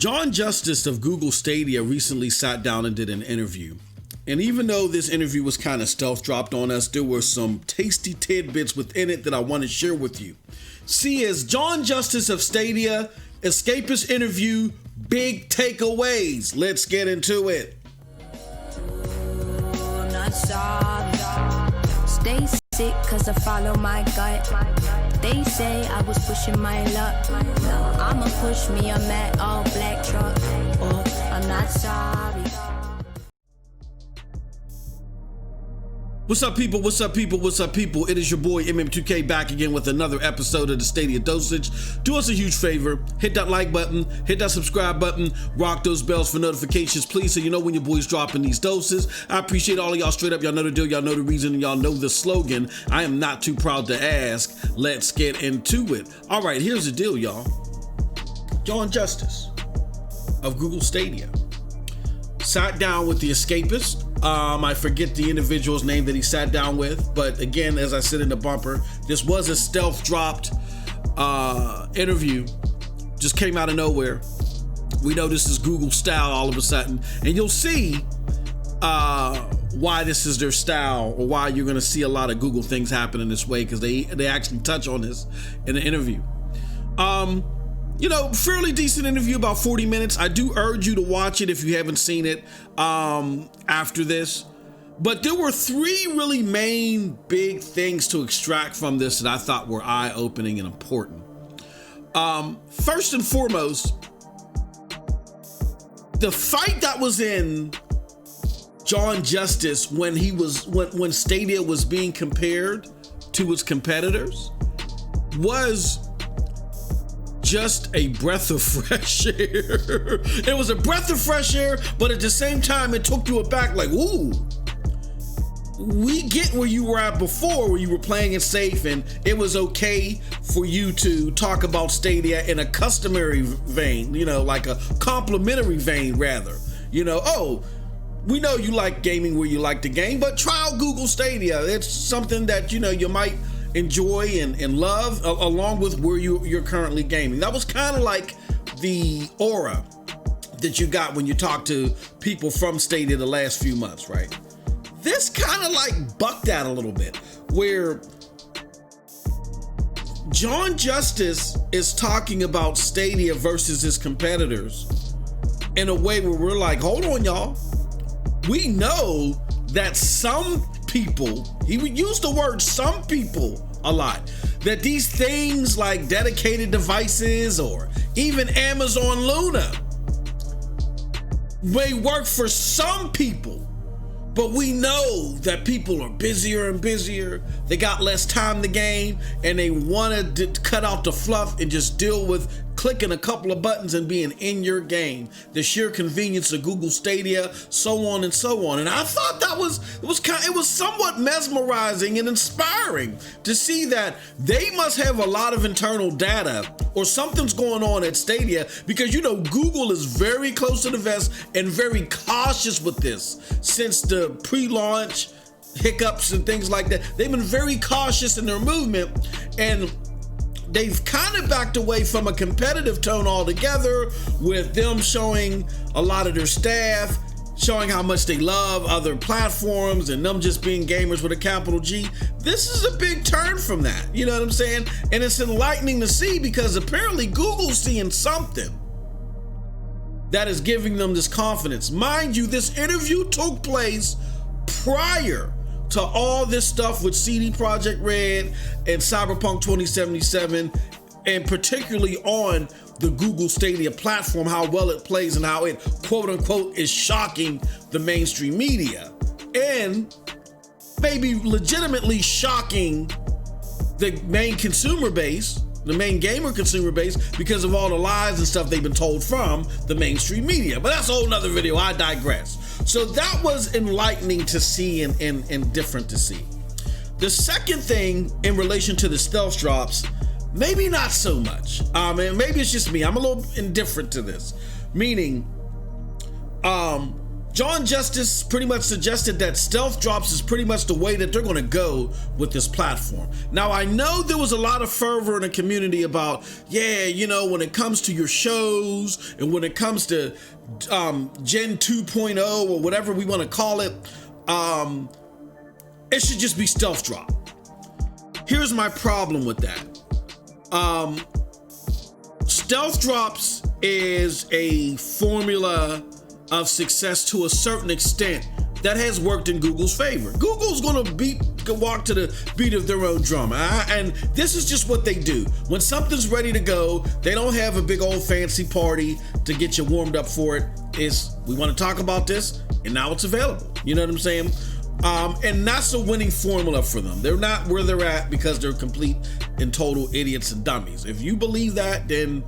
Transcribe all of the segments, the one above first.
John Justice of Google Stadia recently sat down and did an interview. And even though this interview was kind of stealth dropped on us, there were some tasty tidbits within it that I want to share with you. See, as John Justice of Stadia, Escapist interview, big takeaways. Let's get into it. Stay sick cause I follow my gut. They say I was pushing my luck. I'ma push me a matte all black truck. I'm not sorry. What's up, people? What's up, people? What's up, people? It is your boy MM2K back again with another episode of the Stadia Dosage. Do us a huge favor, hit that like button, hit that subscribe button, rock those bells for notifications, please, so you know when your boy's dropping these doses. I appreciate all of y'all straight up. Y'all know the deal, y'all know the reason, and y'all know the slogan. I am not too proud to ask. Let's get into it. All right, here's the deal, y'all. John Justice of Google Stadia sat down with the Escapist. I forget the individual's name that he sat down with, but again, as I said in the bumper, this was a stealth dropped interview. Just came out of nowhere. We know this is Google style all of a sudden, and you'll see why this is their style, or why you're going to see a lot of Google things happening this way, because they actually touch on this in the interview. You know, fairly decent interview, about 40 minutes. I do urge you to watch it if you haven't seen it after this. But there were three really main big things to extract from this that I thought were eye-opening and important. First and foremost, the fight that was in John Justice when when Stadia was being compared to its competitors was just a breath of fresh air. It was a breath of fresh air, but at the same time, it took you aback like, ooh, we get where you were at before, where you were playing it safe and it was okay for you to talk about Stadia in a customary vein, you know, like a complimentary vein rather. You know, oh, we know you like gaming where you like the game, but try out Google Stadia. It's something that, you know, you might enjoy and love along with where you're currently gaming. That was kind of like the aura that you got when you talk to people from Stadia the last few months, right? This kind of like bucked that a little bit, where John Justice is talking about Stadia versus his competitors in a way where we're like, hold on, y'all. We know that some people, he would use the word some people a lot, that these things like dedicated devices or even Amazon Luna may work for some people, but we know that people are busier and busier. They got less time to game and they want to cut out the fluff and just deal with clicking a couple of buttons and being in your game. The sheer convenience of Google Stadia, so on and so on. And I thought that it was somewhat mesmerizing and inspiring to see that they must have a lot of internal data or something's going on at Stadia, because you know Google is very close to the vest and very cautious with this since the pre-launch hiccups and things like that. They've been very cautious in their movement, and they've kind of backed away from a competitive tone altogether, with them showing a lot of their staff, showing how much they love other platforms, and them just being gamers with a capital G. This is a big turn from that, you know what I'm saying? And it's enlightening to see, because apparently Google's seeing something that is giving them this confidence. Mind you, this interview took place prior to all this stuff with CD Projekt Red and Cyberpunk 2077, and particularly on the Google Stadia platform, how well it plays and how it, quote unquote, is shocking the mainstream media and maybe legitimately shocking the main consumer base, the main gamer consumer base, because of all the lies and stuff they've been told from the mainstream media. But that's a whole nother video. I digress. So that was enlightening to see and different to see. The second thing in relation to the stealth drops, maybe not so much. And maybe it's just me. I'm a little indifferent to this. Meaning, John Justice pretty much suggested that stealth drops is pretty much the way that they're going to go with this platform. Now, I know there was a lot of fervor in the community about, when it comes to your shows and when it comes to Gen 2.0 or whatever we want to call it, it should just be stealth drop. Here's my problem with that. Stealth drops is a formula of success to a certain extent that has worked in Google's favor. Google's gonna walk to the beat of their own drum, and this is just what they do. When something's ready to go, they don't have a big old fancy party to get you warmed up for it. We want to talk about this, and now it's available. You know what I'm saying? And that's a winning formula for them. They're not where they're at because they're complete and total idiots and dummies. If you believe that, then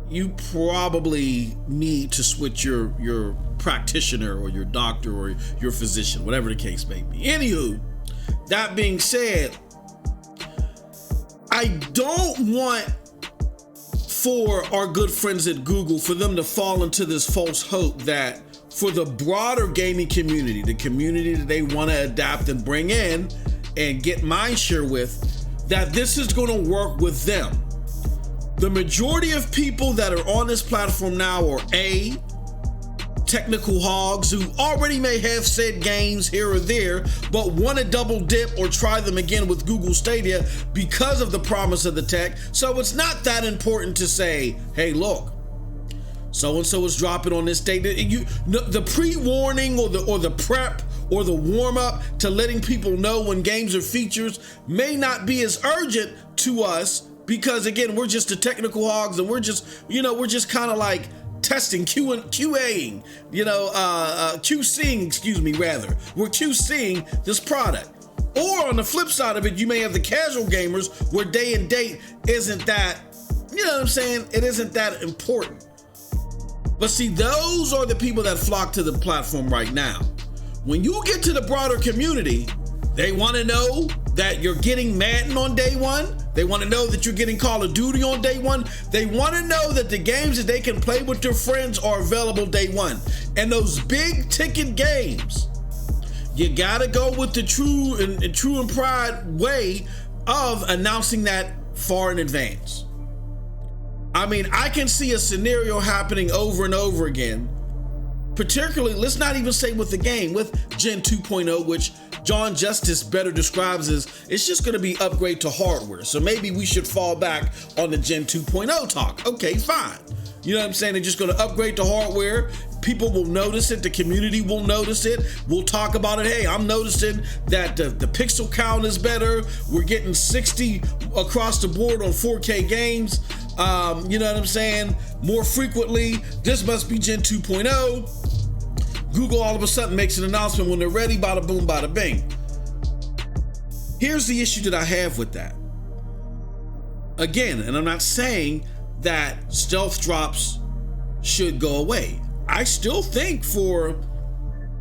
you probably need to switch your practitioner or your doctor or your physician, whatever the case may be. Anywho, that being said, I don't want for our good friends at Google for them to fall into this false hope that for the broader gaming community, the community that they want to adapt and bring in and get mindshare with, that this is going to work with them. The majority of people that are on this platform now are technical hogs who already may have said games here or there, but want to double dip or try them again with Google Stadia because of the promise of the tech. So it's not that important to say, hey, look, so-and-so is dropping on this date. The pre-warning or the prep or the warm-up to letting people know when games or features may not be as urgent to us because, again, we're just the technical hogs and we're just kind of like testing, QAing, QCing, We're QCing this product. Or on the flip side of it, you may have the casual gamers where day and date isn't that, it isn't that important. But see, those are the people that flock to the platform right now. When you get to the broader community, they want to know that you're getting Madden on day one. They want to know that you're getting Call of Duty on day one. They want to know that the games that they can play with their friends are available day one. And those big ticket games, you got to go with the true and pride way of announcing that far in advance. I mean, I can see a scenario happening over and over again, particularly, let's not even say with the game, with Gen 2.0, which John Justice better describes as it's just going to be upgrade to hardware. So maybe we should fall back on the Gen 2.0 talk. Okay, fine. You know what I'm saying? They're just going to upgrade to hardware. People will notice it. The community will notice it. We'll talk about it. Hey, I'm noticing that the pixel count is better. We're getting 60 across the board on 4K games. You know what I'm saying? More frequently. This must be Gen 2.0. Google all of a sudden makes an announcement when they're ready, bada boom, bada bing. Here's the issue that I have with that. Again, and I'm not saying that stealth drops should go away. I still think for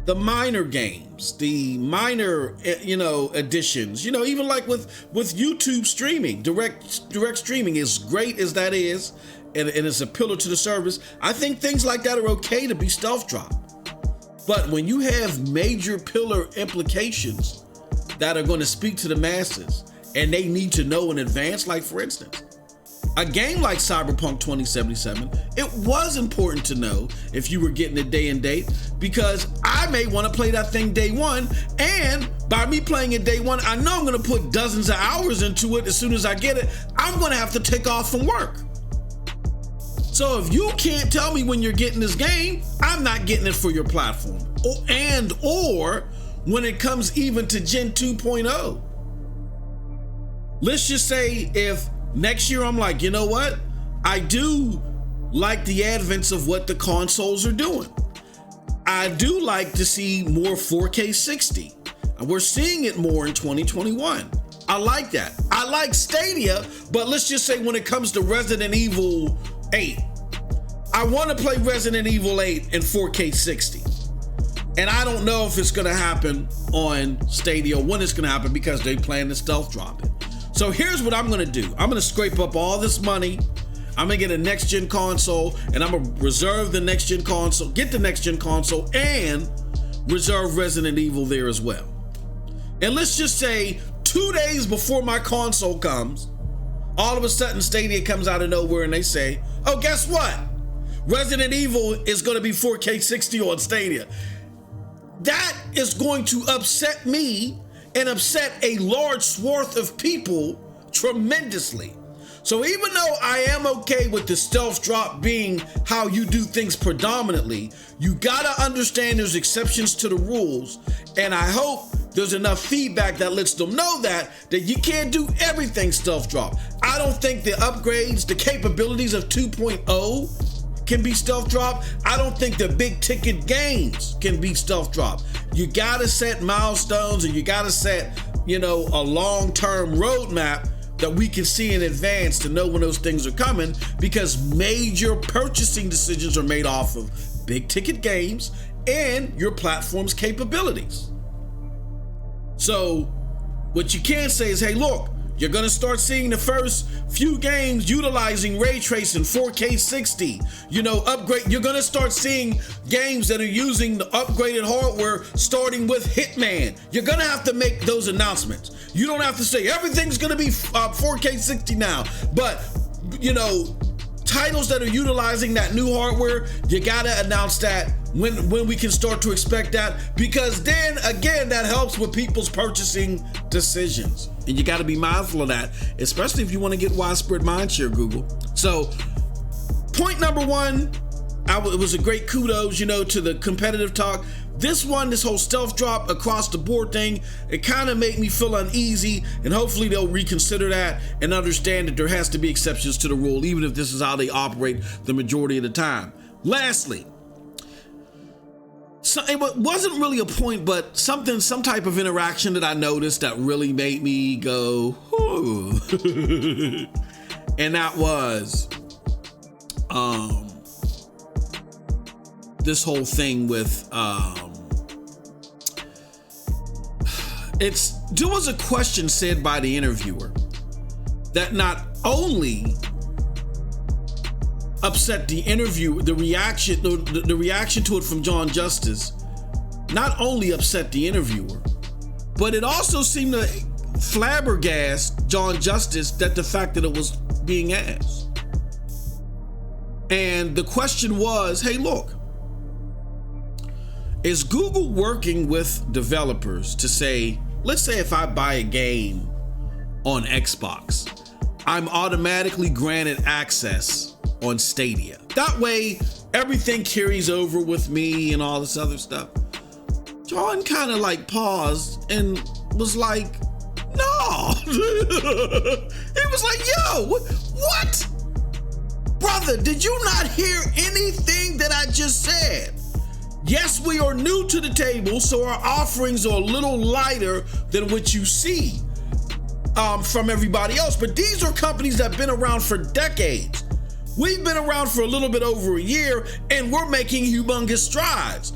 the minor games, the minor, additions, even like with YouTube streaming, direct streaming, as great as that is, and it's a pillar to the service, I think things like that are okay to be stealth dropped. But when you have major pillar implications that are going to speak to the masses and they need to know in advance, like for instance, a game like Cyberpunk 2077, it was important to know if you were getting it day and date because I may want to play that thing day one, and by me playing it day one, I know I'm going to put dozens of hours into it. As soon as I get it, I'm going to have to take off from work. So if you can't tell me when you're getting this game, I'm not getting it for your platform. Or when it comes even to Gen 2.0. Let's just say if next year I'm like, you know what? I do like the advents of what the consoles are doing. I do like to see more 4K 60. And we're seeing it more in 2021. I like that. I like Stadia, but let's just say when it comes to Resident Evil 8, I want to play Resident Evil 8 in 4K 60. And I don't know if it's going to happen on Stadia, when it's going to happen, because they plan to stealth drop it. So here's what I'm going to do. I'm going to scrape up all this money I'm gonna get a next gen console, and I'm gonna reserve the next gen console, get the next gen console, and reserve Resident Evil there as well. And let's just say 2 days before my console comes, all of a sudden Stadia comes out of nowhere and they say, oh, guess what? Resident Evil is gonna be 4K 60 on Stadia. That is going to upset me and upset a large swath of people tremendously. So even though I am okay with the stealth drop being how you do things predominantly, you gotta understand there's exceptions to the rules, and I hope there's enough feedback that lets them know that you can't do everything stealth drop. I don't think the upgrades, the capabilities of 2.0 can be stealth drop. I don't think the big ticket games can be stealth drop. You gotta set milestones, and you gotta set, a long-term roadmap that we can see in advance to know when those things are coming, because major purchasing decisions are made off of big ticket games and your platform's capabilities. So what you can say is, hey, look, you're gonna start seeing the first few games utilizing ray tracing, 4K 60, upgrade. You're gonna start seeing games that are using the upgraded hardware, starting with Hitman. You're gonna have to make those announcements. You don't have to say everything's gonna be 4K 60 now, but titles that are utilizing that new hardware, you gotta announce that when we can start to expect that, because then again, that helps with people's purchasing decisions. And you gotta be mindful of that, especially if you wanna get widespread mindshare, Google. So point number one, it was a great kudos, to the competitive talk. This whole stealth drop across the board thing, it kind of made me feel uneasy, and hopefully they'll reconsider that and understand that there has to be exceptions to the rule, even if this is how they operate the majority of the time. Lastly, so it wasn't really a point, but some type of interaction that I noticed that really made me go, ooh. And that was this whole thing with there was a question said by the interviewer that not only upset the interview, the reaction to it from John Justice, not only upset the interviewer, but it also seemed to flabbergast John Justice that the fact that it was being asked. And the question was, hey, look, is Google working with developers to say, let's say if I buy a game on Xbox, I'm automatically granted access on Stadia. That way, everything carries over with me and all this other stuff. John kind of paused and was like, no. He was like, yo, what? Brother, did you not hear anything that I just said? Yes, we are new to the table, so our offerings are a little lighter than what you see from everybody else. But these are companies that have been around for decades. We've been around for a little bit over a year, and we're making humongous strides.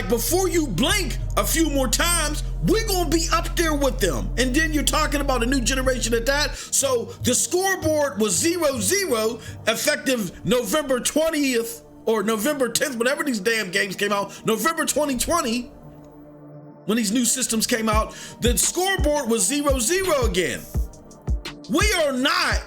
Before you blink a few more times, we're gonna be up there with them. And then you're talking about a new generation at that. So the scoreboard was 0-0 effective November 20th or November 10th, whenever these damn games came out, November 2020, when these new systems came out, the scoreboard was 0-0 again. We are not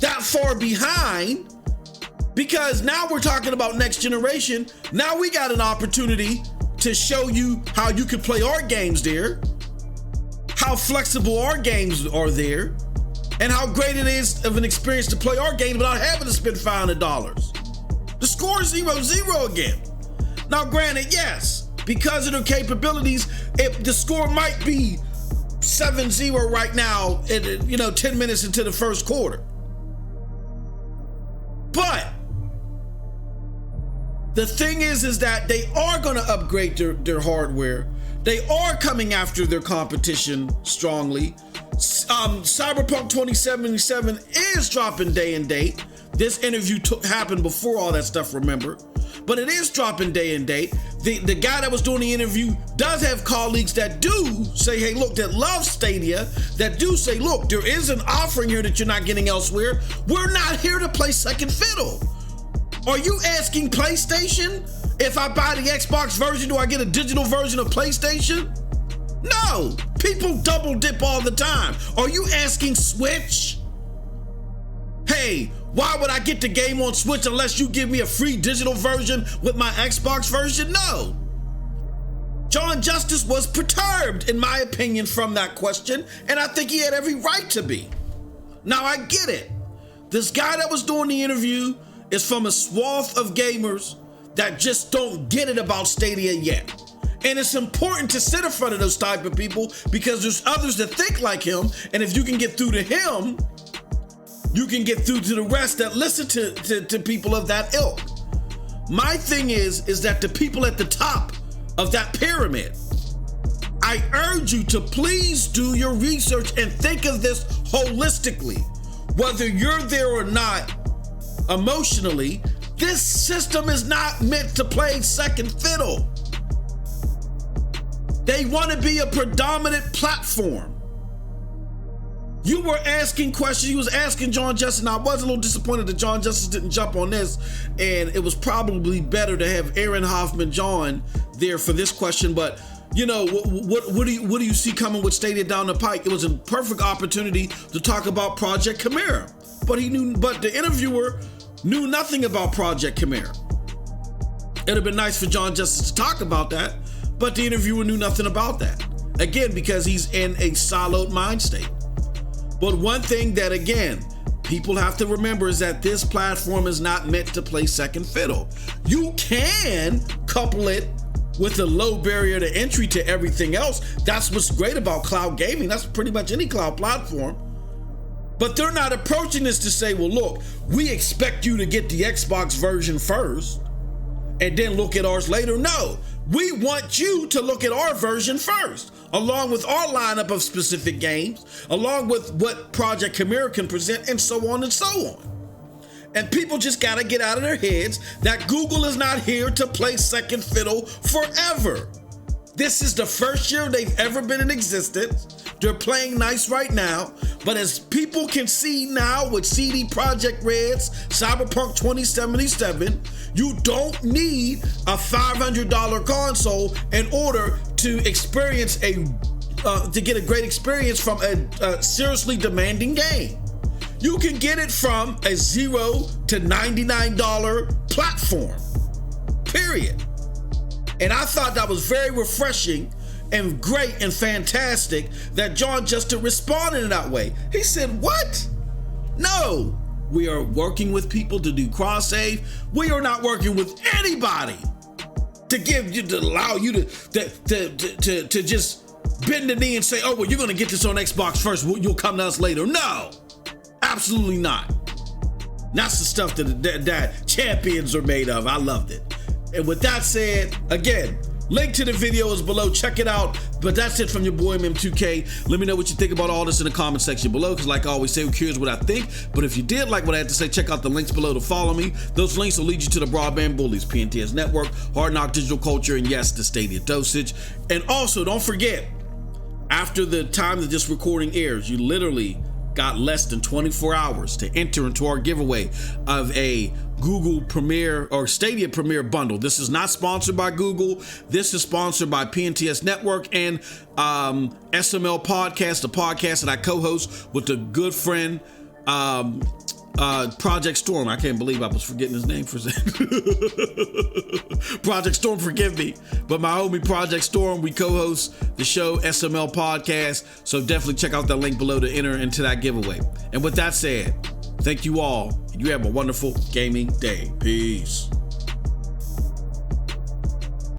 that far behind, because now we're talking about next generation. Now we got an opportunity to show you how you can play our games there, how flexible our games are there, and how great it is of an experience to play our game without having to spend $500. The score is 0-0 again. Now granted, yes, because of their capabilities, the score might be 7-0 right now, 10 minutes into the first quarter. But the thing is that they are going to upgrade their hardware. They are coming after their competition strongly. Cyberpunk 2077 is dropping day and date. This interview happened before all that stuff, remember? But it is dropping day and date. the guy that was doing the interview does have colleagues that do say, hey, look, that love Stadia, that do say, look, there is an offering here that you're not getting elsewhere. We're not here to play second fiddle. Are you asking PlayStation, if I buy the Xbox version, do I get a digital version of PlayStation? No, people double dip all the time. Are you asking Switch? Hey, why would I get the game on Switch unless you give me a free digital version with my Xbox version? No. John Justice was perturbed, in my opinion, from that question, and I think he had every right to be. Now, I get it. This guy that was doing the interview is from a swath of gamers that just don't get it about Stadia yet. And it's important to sit in front of those type of people because there's others that think like him, and if you can get through to him, you can get through to the rest that listen to people of that ilk. My thing is that the people at the top of that pyramid, I urge you to please do your research and think of this holistically. Whether you're there or not emotionally, this system is not meant to play second fiddle. They want to be a predominant platform. You were asking questions. You was asking John Justice. Now, I was a little disappointed that John Justice didn't jump on this, and it was probably better to have Aaron Hoffman John there for this question. But you know, what do you see coming with Stadia down the pike? It was a perfect opportunity to talk about Project Chimera, but the interviewer knew nothing about Project Chimera. It'd have been nice for John Justice to talk about that, but the interviewer knew nothing about that. Again, because he's in a siloed mind state. But one thing that, again, people have to remember is that this platform is not meant to play second fiddle. You can couple it with a low barrier to entry to everything else. That's what's great about cloud gaming. That's pretty much any cloud platform. But they're not approaching this to say, well, look, we expect you to get the Xbox version first and then look at ours later. No, we want you to look at our version first, along with our lineup of specific games, along with what Project Chimera can present, and so on and so on. And people just gotta get out of their heads that Google is not here to play second fiddle forever. This is the first year they've ever been in existence. They're playing nice right now, but as people can see now with CD Projekt Red's Cyberpunk 2077, you don't need a $500 console in order to experience to get a great experience from a seriously demanding game. You can get it from a $0 to $99 platform, period. And I thought that was very refreshing and great and fantastic that John Justice responded in that way. He said, what? No, we are working with people to do cross-save. We are not working with anybody to allow you to just bend the knee and say, oh, well, you're going to get this on Xbox first. You'll come to us later. No, absolutely not. That's the stuff that champions are made of. I loved it. And with that said, again, link to the video is below. Check it out. But that's it from your boy MM2K. Let me know what you think about all this in the comment section below, because like I always say, I'm curious what I think. But if you did like what I had to say, check out the links below to follow me. Those links will lead you to the Broadband Bullies, PNTS Network, Hard Knock Digital Culture, and yes, the Stadia Dosage. And also, don't forget, after the time that this recording airs, you literally got less than 24 hours to enter into our giveaway of a Google Premier or Stadia Premier bundle. This is not sponsored by Google. This is sponsored by PNTS Network and SML Podcast, the podcast that I co-host with a good friend, Project Storm. I can't believe I was forgetting his name for a second. Project Storm, forgive me. But my homie Project Storm, we co-host the show SML Podcast. So definitely check out that link below to enter into that giveaway. And with that said, thank you all. You have a wonderful gaming day. Peace.